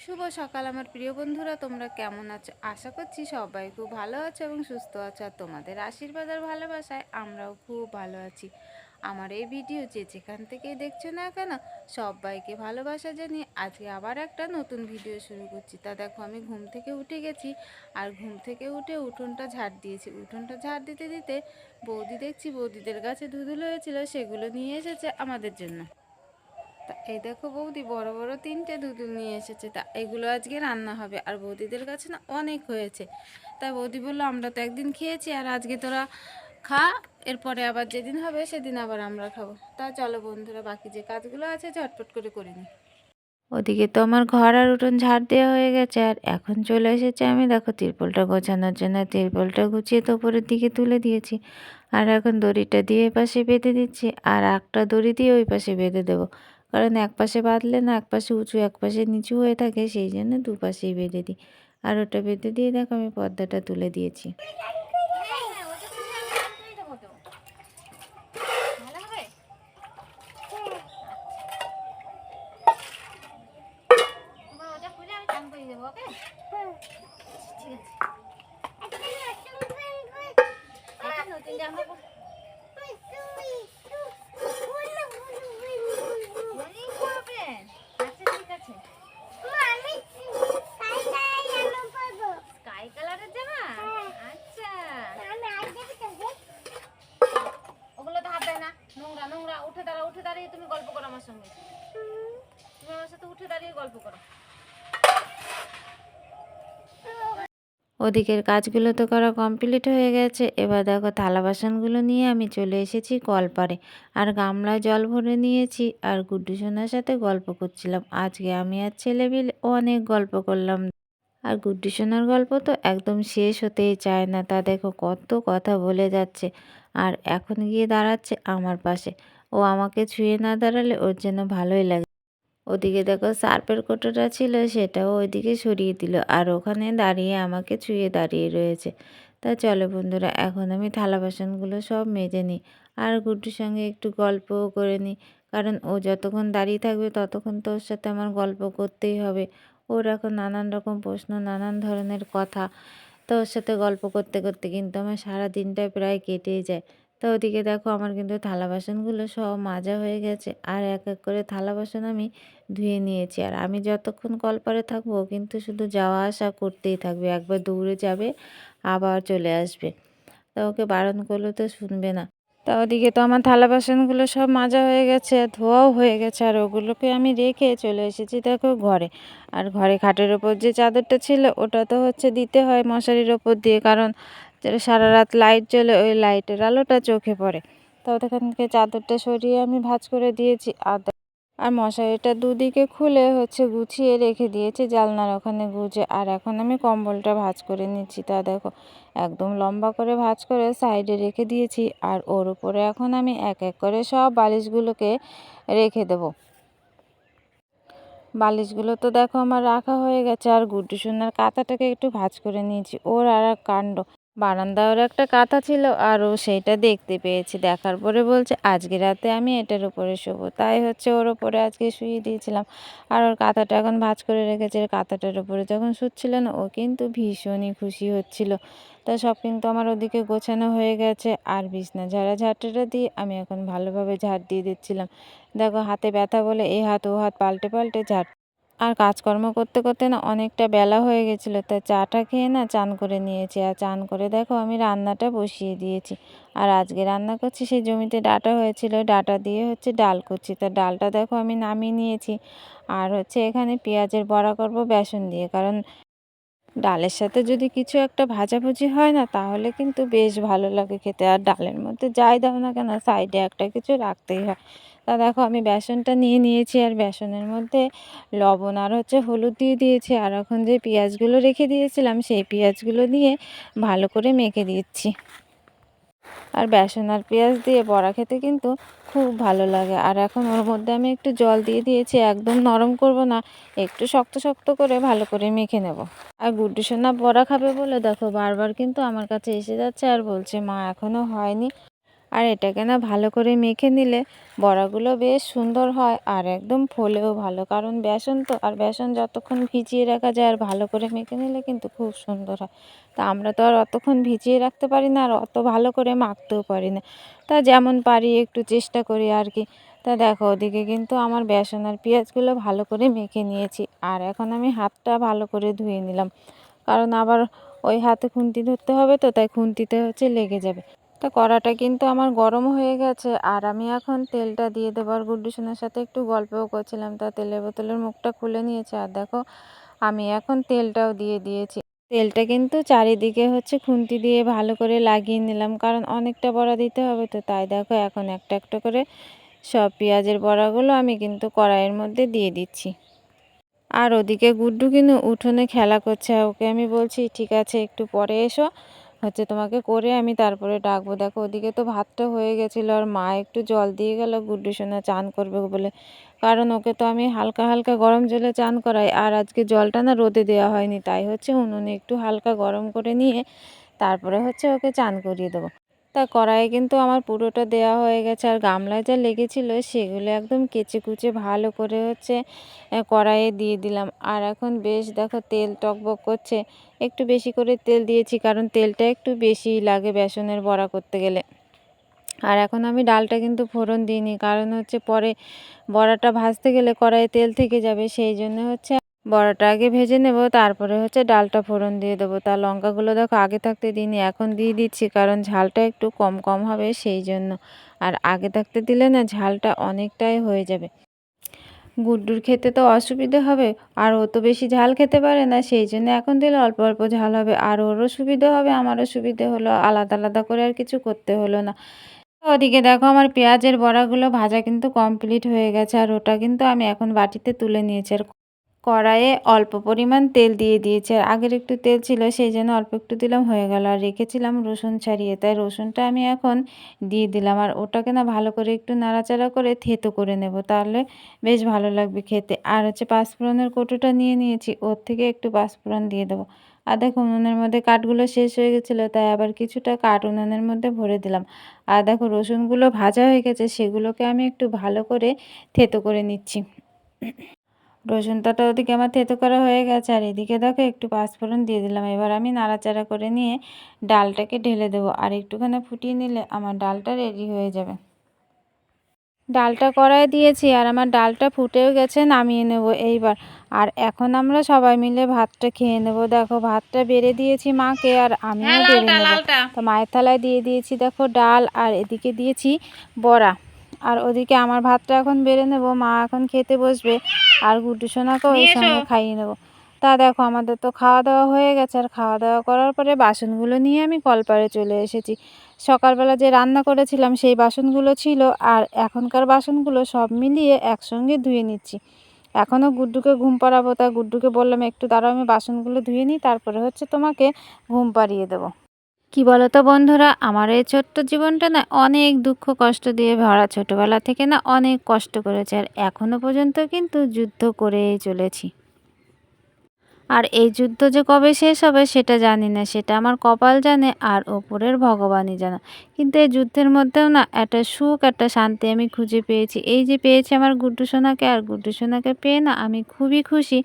শুভ সকাল আমার প্রিয় বন্ধুরা, তোমরা কেমন আছো? আশা করছি সবাই খুব ভালো আছো এবং সুস্থ আছো। আর তোমাদের আশীর্বাদ আর ভালোবাসায় আমরাও খুব ভালো আছি। আমার এই ভিডিও যে যেখান থেকেই দেখছো না কেন, সবাইকে ভালোবাসা জানিয়ে আজকে আবার একটা নতুন ভিডিও শুরু করছি। তা দেখো, আমি ঘুম থেকে উঠে গেছি আর ঘুম থেকে উঠে উঠোনটা ঝাড় দিয়েছি। উঠোনটা ঝাড় দিতে দিতে বৌদি দেখছি বৌদিদের গাছে ধুধুলো হয়েছিল, সেগুলো নিয়ে এসেছে আমাদের জন্য। তা এই দেখো, বৌদি বড় বড় 3টে দুধুল নিয়ে এসেছে। তা এগুলো আজকে রান্না হবে। আর বৌদিদের কাছে না অনেক হয়েছে। তাই বৌদি বললো, আমরা তো একদিন খেয়েছি, আর আজকে তোরা খা, এরপরে আবার যেদিন হবে সেদিন আবার আমরা খাবো। তা চলো বন্ধুরা, বাকি যে কাজগুলো আছে ঝটপট করে করে নিই। ওদিকে তো আমার ঘর আর উঠোন ঝাড় দেওয়া হয়ে গেছে, আর এখন চলে এসেছে আমি দেখো তিরপলটা গোছানোর জন্য। তিরপলটা গুছিয়ে তো উপরের দিকে তুলে দিয়েছি, আর এখন দড়িটা দিয়ে পাশে বেঁধে দিচ্ছি, আর একটা দড়ি দিয়ে ওই পাশে বেঁধে দেবো। কারণ এক পাশে বাঁধলে না এক পাশে উঁচু এক পাশে নিচু হয়ে থাকে, সেই জন্য দুপাশেই বেঁধে দিই। আর ওটা বেঁধে দিয়ে দেখো আমি পর্দাটা তুলে দিয়েছি। তুমি গল্প করো আমার সঙ্গে, তুমি আমার সাথে উঠে দাঁড়িয়ে গল্প করো। ওদিকের কাজগুলো তো করা কমপ্লিট হয়ে গেছে। এবার দেখো থালা বাসনগুলো নিয়ে আমি চলে এসেছি কলপাড়ে, আর গামলায় জল ভরে নিয়েছি, আর গুড্ডু সোনার সাথে গল্প করছিলাম। আজকে আমি আর ছেলে মিলে অনেক গল্প করলাম, আর গুড্ডু সোনার গল্প তো একদম শেষ হতেই চায় না। তা দেখো কত কথা বলে যাচ্ছে, আর এখন গিয়ে দাঁড়াচ্ছে আমার পাশে। ও আমাকে ছুঁয়ে না দাঁড়ালে ওর জন্য ভালোই লাগে। ওদিকে দেখো সার্ফের কোটোটা ছিল, সেটাও ওইদিকে সরিয়ে দিল, আর ওখানে দাঁড়িয়ে আমাকে ছুঁয়ে দাঁড়িয়ে রয়েছে। তা চলো বন্ধুরা, এখন আমি থালা বাসনগুলো সব মেজে নিই, আর গুড্ডুর সঙ্গে একটু গল্পও করে নিই। কারণ ও যতক্ষণ দাঁড়িয়ে থাকবে ততক্ষণ তো ওর সাথে আমার গল্প করতেই হবে। ওর এখন নানান রকম প্রশ্ন, নানান ধরনের কথা। তো ওর সাথে গল্প করতে করতে কিন্তু আমার সারা দিনটাই প্রায় কেটেই যায়। তো ওদিকে দেখো আমার কিন্তু থালা বাসনগুলো সব মাজা হয়ে গেছে, আর এক এক করে থালা বাসন আমি ধুয়ে নিয়েছি। আর আমি যতক্ষণ কলপারে থাকবো কিন্তু শুধু যাওয়া আসা করতেই থাকবে, একবার দৌড়ে যাবে আবার চলে আসবে। তা ওকে বারণ করলে তো শুনবে না। তা ওদিকে তো আমার থালা বাসনগুলো সব মাজা হয়ে গেছে, ধোয়াও হয়ে গেছে, আর ওগুলোকে আমি রেখে চলে এসেছি দেখো ঘরে। আর ঘরে খাটের ওপর যে চাদরটা ছিল ওটা তো দিতে হয় মশারির ওপর দিয়ে, কারণ সারা রাত লাইট জ্বলে, ওই লাইটের আলোটা চোখে পড়ে। তো ওখান থেকে চাদরটা সরিয়ে আমি ভাঁজ করে দিয়েছি, আর মশারিটা দুদিকে খুলে গুছিয়ে রেখে দিয়েছি জানলার ওখানে গুজে। আর এখন আমি কম্বলটা ভাঁজ করে নিচ্ছি। তা দেখো একদম লম্বা করে ভাঁজ করে সাইডে রেখে দিয়েছি, আর ওর উপরে এখন আমি এক এক করে সব বালিশগুলোকে রেখে দেবো। বালিশগুলো তো দেখো আমার রাখা হয়ে গেছে, আর গুড্ডু সোনার কাঁথাটাকে একটু ভাঁজ করে নিয়েছি। ওর আর এক কাণ্ড, বারান্দায় ওর একটা কাঁথা ছিল, আর ও সেইটা দেখতে পেয়েছি। দেখার পরে বলছে আজকে রাতে আমি এটার উপরে শোবো। তাই ওর ওপরে আজকে শুয়ে দিয়েছিলাম, আর ওর কাঁথাটা এখন ভাঁজ করে রেখেছে। কাঁথাটার উপরে যখন শুচ্ছিল না, ও কিন্তু ভীষণই খুশি হচ্ছিল। তা সব কিন্তু আমার ওদিকে গোছানো হয়ে গেছে, আর বিছনা ঝাড়টা দিয়ে আমি এখন ভালোভাবে ঝাড় দিয়ে দিচ্ছিলাম। দেখো হাতে ব্যথা বলে এ হাত ও হাত পাল্টে পাল্টে ঝাড়। আর কাজকর্ম করতে করতে না অনেকটা বেলা হয়ে গেছিলো, তাই চাটা খেয়ে না চান করে নিয়েছি। আর চান করে দেখো আমি রান্নাটা বসিয়ে দিয়েছি। আর আজকে রান্না করছি, সেই জমিতে ডাঁটা হয়েছিল, ডাঁটা দিয়ে ডাল করছি। তা ডালটা দেখো আমি নামিয়ে নিয়েছি, আর এখানে পেঁয়াজের বড়া করব বেসন দিয়ে। কারণ ডালের সাথে যদি কিছু একটা ভাজাভুজি হয় না, তাহলে কিন্তু বেশ ভালো লাগে খেতে। আর ডালের মধ্যে যাই দাও না কেন, সাইডে একটা কিছু রাখতেই হয়। তা দেখো আমি বেসনটা নিয়ে নিয়েছি, আর বেসনের মধ্যে লবণ আর হলুদ দিয়ে দিয়েছি। আর এখন যে পেঁয়াজগুলো রেখে দিয়েছিলাম, সেই পেঁয়াজগুলো দিয়ে ভালো করে মেখে দিচ্ছি। আর বেসন আর পেঁয়াজ দিয়ে বড়া খেতে কিন্তু খুব ভালো লাগে। আর এখন ওর মধ্যে আমি একটু জল দিয়ে দিয়েছি, একদম নরম করব না, একটু শক্ত শক্ত করে ভালো করে মেখে নেব। আর গুড্ডু সোনা বড়া খাবে বলে দেখো বারবার কিন্তু আমার কাছে এসে যাচ্ছে, আর বলছে মা এখনও হয়নি, আর এটাকে না ভালো করে মেখে নিলে বড়াগুলো বেশ সুন্দর হয় আর একদম ফোলেও ভালো, কারণ বেসন তো, আর বেসন যতক্ষণ ভিজিয়ে রাখা যায় আর ভালো করে মেখে নিলে কিন্তু খুব সুন্দর হয়। তা আমরা তো আর অতক্ষণ ভিজিয়ে রাখতে পারি না আর অত ভালো করে মাখতেও পারি না, তা যেমন পারি একটু চেষ্টা করি আর কি। তা দেখো ওদিকে কিন্তু আমার বেসন আর পেঁয়াজগুলো ভালো করে মেখে নিয়েছি, আর এখন আমি হাতটা ভালো করে ধুয়ে নিলাম, কারণ আবার ওই হাতে খুন্তি ধরতে হবে, তো তাই খুন্তিতে লেগে যাবে। তা কড়াটা কিন্তু আমার গরম হয়ে গেছে, আর আমি এখন তেলটা দিয়ে দেবো। আর গুড্ডু সোনার সাথে একটু গল্পও করছিলাম, তা তেলের বোতলের মুখটা খুলে নিয়েছে। আর দেখো আমি এখন তেলটাও দিয়ে দিয়েছি। তেলটা কিন্তু চারিদিকে খুন্তি দিয়ে ভালো করে লাগিয়ে নিলাম, কারণ অনেকটা বড়া দিতে হবে, তো তাই দেখো এখন একটা একটা করে সব পেঁয়াজের বড়াগুলো আমি কিন্তু কড়াইয়ের মধ্যে দিয়ে দিচ্ছি। আর ওদিকে গুড্ডু কিন্তু উঠোনে খেলা করছে, ওকে আমি বলছি ঠিক আছে একটু পরে এসো, তোমাকে করে আমি তারপরে ডাকবো। দেখো ওদিকে তো ভাতটা হয়ে গেছিলো, আর মা একটু জল দিয়ে গেল গুড্ডু সোনা চান করবে বলে, কারণ ওকে তো আমি হালকা হালকা গরম জলে চান করাই, আর আজকে জলটা না রোদে দেওয়া হয়নি, তাই উনুনে একটু হালকা গরম করে নিয়ে তারপরে ওকে চান করিয়ে দেবো। তা কড়াইয়ে কিন্তু আমার পুরোটা দেওয়া হয়ে গেছে, আর গামলায় যা লেগেছিলো সেগুলো একদম কেচে কুচে ভালো করে কড়াইয়ে দিয়ে দিলাম। আর এখন বেশ দেখো তেল টকবক করছে, একটু বেশি করে তেল দিয়েছি, কারণ তেলটা একটু বেশি লাগে বেসনের বড়া করতে গেলে। আর এখন আমি ডালটা কিন্তু ফোড়ন দিইনি, কারণ পরে বড়াটা ভাজতে গেলে কড়াইয়ে তেল থেকে যাবে, সেই জন্য বড়াটা আগে ভেজে নেব, তারপরে ডালটা ফোড়ন দিয়ে দেবো। তা লঙ্কাগুলো দেখো আগে থাকতে দিইনি, এখন দিয়ে দিচ্ছি, কারণ ঝালটা একটু কম কম হবে সেই জন্য। আর আগে থাকতে দিলে না ঝালটা অনেকটাই হয়ে যাবে, গুড্ডুর খেতে তো অসুবিধে হবে, আর ও তো বেশি ঝাল খেতে পারে না, সেই জন্য এখন দিলে অল্প অল্প ঝাল হবে, আর ওরও সুবিধে হবে আমারও সুবিধে হলো, আলাদা আলাদা করে আর কিছু করতে হলো না। ওদিকে দেখো আমার পেঁয়াজের বড়াগুলো ভাজা কিন্তু কমপ্লিট হয়ে গেছে, আর ওটা কিন্তু আমি এখন বাটিতে তুলে নিয়েছি। আর কড়াইয়ে অল্প পরিমাণ তেল দিয়ে দিয়েছি, আর আগের একটু তেল ছিল সেই জন্য অল্প একটু দিলাম হয়ে গেল। আর রেখেছিলাম রসুন ছাড়িয়ে, তাই রসুনটা আমি এখন দিয়ে দিলাম, আর ওটাকে না ভালো করে একটু নাড়াচাড়া করে থেতো করে নেব, তাহলে বেশ ভালো লাগবে খেতে। আর পাঁচফোড়নের কৌটোটা নিয়ে নিয়েছি, ওর থেকে একটু পাঁচফোড়ন দিয়ে দেবো। আর দেখো উনুনের মধ্যে কাঠগুলো শেষ হয়ে গেছিলো, তাই আবার কিছুটা কাঠ উনুনের মধ্যে ভরে দিলাম। আর দেখো রসুনগুলো ভাজা হয়ে গেছে, সেগুলোকে আমি একটু ভালো করে থেতো করে নিচ্ছি। রসুনটা ওদিকে আমার থেতো করা হয়ে গেছে, আর এদিকে দেখো একটু পাঁচফোড়ন দিয়ে দিলাম। এবার আমি নাড়াচাড়া করে নিয়ে ডালটাকে ঢেলে দেবো, আর একটুখানি ফুটিয়ে নিলে আমার ডালটা রেডি হয়ে যাবে। ডালটা কড়াইয়ে দিয়েছি, আর আমার ডালটা ফুটেও গেছে, নামিয়ে নেব এইবার। আর এখন আমরা সবাই মিলে ভাতটা খেয়ে নেব। দেখো ভাতটা বেড়ে দিয়েছি মাকে, আর আমিও বেড়ে নেব। তো মায়ের থালায় দিয়ে দিয়েছি দেখো ডাল, আর এদিকে দিয়েছি বড়া, আর ওদিকে আমার ভাতটা এখন বেড়ে নেব, মা এখন খেতে বসবে, আর গুড্ডু সোনাকেও ওই সঙ্গে খাইয়ে নেব। তা দেখো আমাদের তো খাওয়া দাওয়া হয়ে গেছে, আর খাওয়া দাওয়া করার পরে বাসনগুলো নিয়ে আমি কলপাড়ে চলে এসেছি। সকালবেলা যে রান্না করেছিলাম সেই বাসনগুলো ছিল, আর এখনকার বাসনগুলো সব মিলিয়ে একসঙ্গে ধুয়ে নিচ্ছি। এখনও গুড্ডুকে ঘুম পাড়াবো, তা গুড্ডুকে বললাম একটু দাঁড়াও আমি বাসনগুলো ধুয়ে নিই, তারপরে তোমাকে ঘুম পাড়িয়ে দেবো। কি বলো তো বন্ধুরা, আমার এই ছোট্ট জীবনটা না অনেক দুঃখ কষ্ট দিয়ে ভরা। ছোটবেলা থেকে না অনেক কষ্ট করেছে, আর এখনো পর্যন্ত কিন্তু যুদ্ধ করেই চলেছি। আর এই যুদ্ধ যে কবে শেষ হবে সেটা জানি না, সেটা আমার কপাল জানে আর ওপরের ভগবানই জানে। কিন্তু এই যুদ্ধের মধ্যেও না একটা সুখ, একটা শান্তি আমি খুঁজে পেয়েছি। এই যে পেয়েছি আমার গুড্ডু সোনাকে, আর গুড্ডু সোনাকে পেয়ে না আমি খুবই খুশি।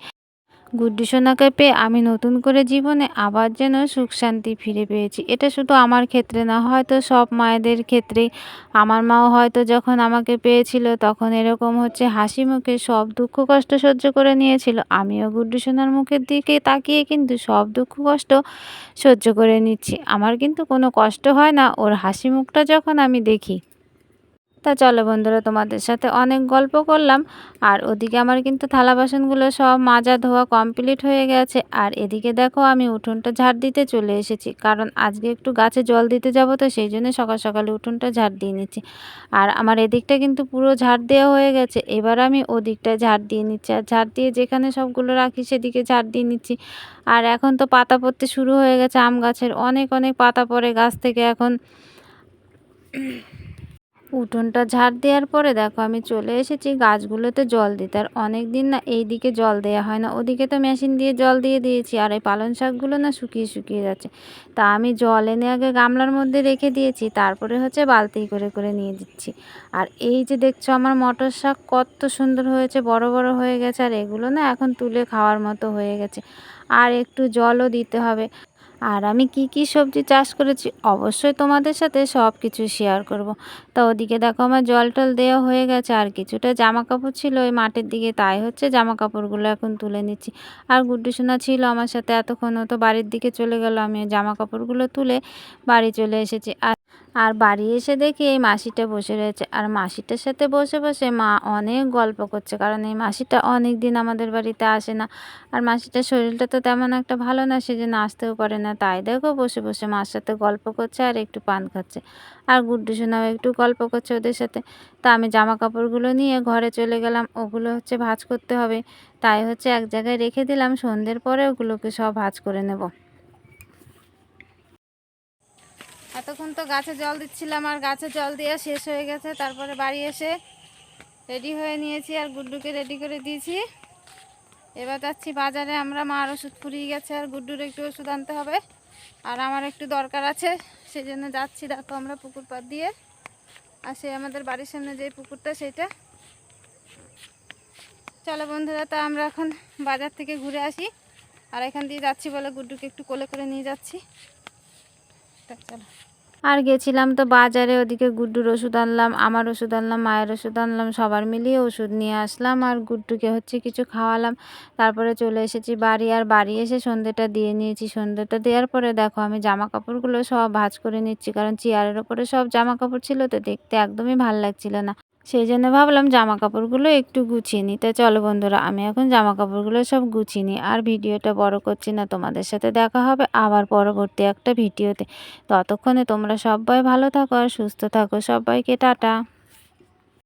গুড্ডু সোনাকে পেয়ে আমি নতুন করে জীবনে আবার যেন সুখ শান্তি ফিরে পেয়েছি। এটা শুধু আমার ক্ষেত্রে না, হয়তো সব মায়েদের ক্ষেত্রেই। আমার মাও হয়তো যখন আমাকে পেয়েছিল তখন এরকম হাসি মুখে সব দুঃখ কষ্ট সহ্য করে নিয়েছিল। আমিও গুড্ডু সোনার মুখের দিকে তাকিয়ে কিন্তু সব দুঃখ কষ্ট সহ্য করে নিচ্ছি। আমার কিন্তু কোনো কষ্ট হয় না ওর হাসি মুখটা যখন আমি দেখি। তা চলো বন্ধুরা, তোমাদের সাথে অনেক গল্প করলাম, আর ওদিকে আমার কিন্তু থালা বাসনগুলো সব মাজা ধোয়া কমপ্লিট হয়ে গেছে। আর এদিকে দেখো আমি উঠোনটা ঝাড় দিতে চলে এসেছি, কারণ আজকে একটু গাছে জল দিতে যাব, তো সেই জন্য সকাল সকালে উঠোনটা ঝাড় দিয়ে নিচ্ছি। আর আমার এদিকটা কিন্তু পুরো ঝাড় দেওয়া হয়ে গেছে, এবার আমি ওদিকটা ঝাড় দিয়ে নিচ্ছি, আর ঝাড় দিয়ে যেখানে সবগুলো রাখি সেদিকে ঝাড় দিয়ে নিচ্ছি। আর এখন তো পাতা পড়তে শুরু হয়ে গেছে, আম গাছের অনেক অনেক পাতা পড়ে গাছ থেকে এখন। উঠোনটা ঝাড় দেওয়ার পরে দেখো আমি চলে এসেছি গাছগুলোতে জল দিতে। আর অনেক দিন না এইদিকে জল দেওয়া হয় না, ওদিকে তো মেশিন দিয়ে জল দিয়ে দিয়েছি। আর এই পালং শাকগুলো না শুকিয়ে শুকিয়ে যাচ্ছে, তা আমি জল এনে আগে গামলার মধ্যে রেখে দিয়েছি, তারপরে হচ্ছে বালতি করে করে নিয়ে দিচ্ছি। আর এই যে দেখছো আমার মটর শাক কত সুন্দর হয়েছে, বড় বড় হয়ে গেছে। আর এগুলো না এখন তুলে খাওয়ার মতো হয়ে গেছে। আর একটু জলও দিতে হবে। আর আমি কি কি সবজি চাষ করেছি অবশ্যই তোমাদের সাথে সব কিছু শেয়ার করব। তা ওদিকে দেখো আমার জল টল দেওয়া হয়ে গেছে, আর কিছুটা জামা কাপড় ছিল ওই মাঠের দিকে, তাই হচ্ছে জামা কাপড়গুলো এখন তুলে নিচ্ছি। আর গুড্ডু সোনা ছিল আমার সাথে এতক্ষণ, ও তো বাড়ির দিকে চলে গেল, আমি জামা কাপড়গুলো তুলে বাড়ি চলে এসেছি। আর বাড়ি এসে দেখি এই মাসিটা বসে রয়েছে, আর মাসিটার সাথে বসে বসে মা অনেক গল্প করছে, কারণ এই মাসিটা অনেক দিন আমাদের বাড়িতে আসে না। আর মাসিটার শরীরটা তো তেমন একটা ভালো না, সেজন্য আসতেও পারে না, তাই দেখো বসে বসে মার সাথে গল্প করছে আর একটু পান খাচ্ছে। আর গুড্ডু সোনাও একটু গল্প করছে ওদের সাথে। তা আমি জামা কাপড়গুলো নিয়ে ঘরে চলে গেলাম, ওগুলো হচ্ছে ভাঁজ করতে হবে, তাই হচ্ছে এক জায়গায় রেখে দিলাম, সন্ধ্যের পরে ওগুলোকে সব ভাঁজ করে নেব। এতক্ষণ তো গাছে জল দিচ্ছিলাম, আর গাছে জল দেওয়া শেষ হয়ে গেছে, তারপরে বাড়ি এসে রেডি হয়ে নিয়েছি আর গুড্ডুকে রেডি করে দিয়েছি। এবার যাচ্ছি বাজারে, আমরা মার ওষুধ ফুরিয়ে গেছে আর গুড্ডুর একটু ওষুধ আনতে হবে, আর আমার একটু দরকার আছে, সেই জন্য যাচ্ছি। দেখো আমরা পুকুর পাড় দিয়ে, আর সে আমাদের বাড়ির সামনে যে পুকুরটা সেটা। চলো বন্ধুরা, তা আমরা এখন বাজার থেকে ঘুরে আসি, আর এখান দিয়ে যাচ্ছি বলে গুড্ডুকে একটু কোলে করে নিয়ে যাচ্ছি। তা চলো। আর গেছিলাম তো বাজারে, ওদিকে গুড্ডুর ওষুধ আনলাম, আমার ওষুধ আনলাম, মায়ের ওষুধ আনলাম, সবার মিলিয়ে ওষুধ নিয়ে আসলাম, আর গুড্ডুকে হচ্ছে কিছু খাওয়ালাম। তারপরে চলে এসেছি বাড়ি, আর বাড়ি এসে সন্ধ্যেটা দিয়ে নিয়েছি। সন্ধ্যেটা দেওয়ার পরে দেখো আমি জামা কাপড়গুলো সব ভাঁজ করে নিচ্ছি, কারণ চেয়ারের ওপরে সব জামা কাপড় ছিল, তো দেখতে একদমই ভাল লাগছিল না, সেই জন্য ভাবলাম জামা কাপড়গুলো একটু গুছিয়ে নিতে। চলো বন্ধুরা, আমি এখন জামা কাপড়গুলো সব গুছিয়ে নিই, আর ভিডিওটা বড় করছি না, তোমাদের সাথে দেখা হবে আবার পরবর্তী একটা ভিডিওতে। ততক্ষণে তোমরা সবাই ভালো থাকো আর সুস্থ থাকো, সবাইকে টাটা।